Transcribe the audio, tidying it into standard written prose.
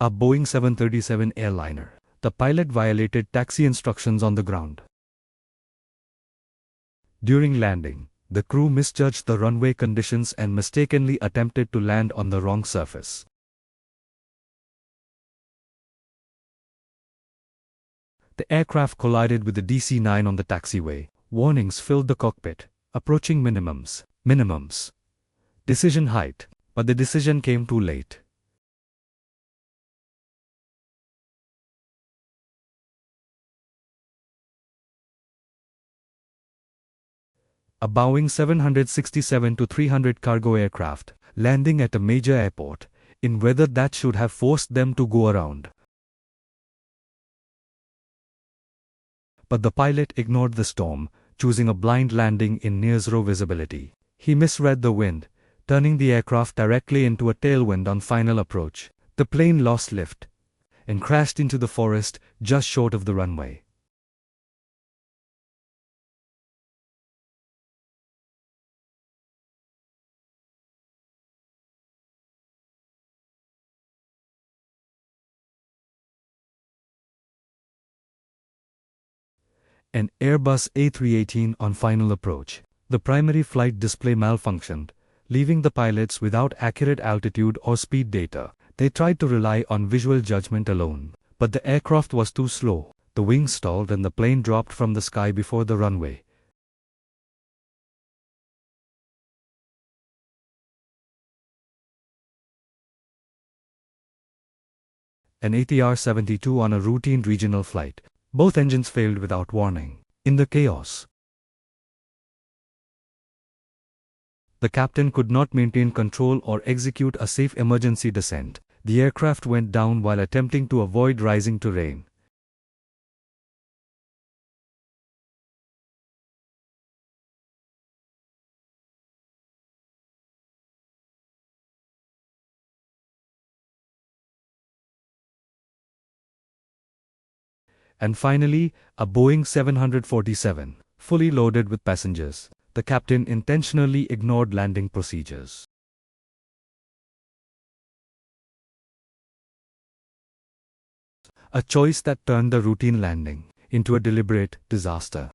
A Boeing 737 airliner. The pilot violated taxi instructions on the ground. During landing, the crew misjudged the runway conditions and mistakenly attempted to land on the wrong surface. The aircraft collided with the DC-9 on the taxiway. Warnings filled the cockpit. Approaching minimums. Decision height. But the decision came too late. A Boeing 767-300 cargo aircraft, landing at a major airport, in weather that should have forced them to go around. But the pilot ignored the storm, choosing a blind landing in near-zero visibility. He misread the wind, turning the aircraft directly into a tailwind on final approach. The plane lost lift and crashed into the forest just short of the runway. An Airbus A318 on final approach. The primary flight display malfunctioned, leaving the pilots without accurate altitude or speed data. They tried to rely on visual judgment alone, but the aircraft was too slow. The wings stalled and the plane dropped from the sky before the runway. An ATR-72 on a routine regional flight. Both engines failed without warning. In the chaos, the captain could not maintain control or execute a safe emergency descent. The aircraft went down while attempting to avoid rising terrain. And finally, a Boeing 747, fully loaded with passengers. The captain intentionally ignored landing procedures. A choice that turned the routine landing into a deliberate disaster.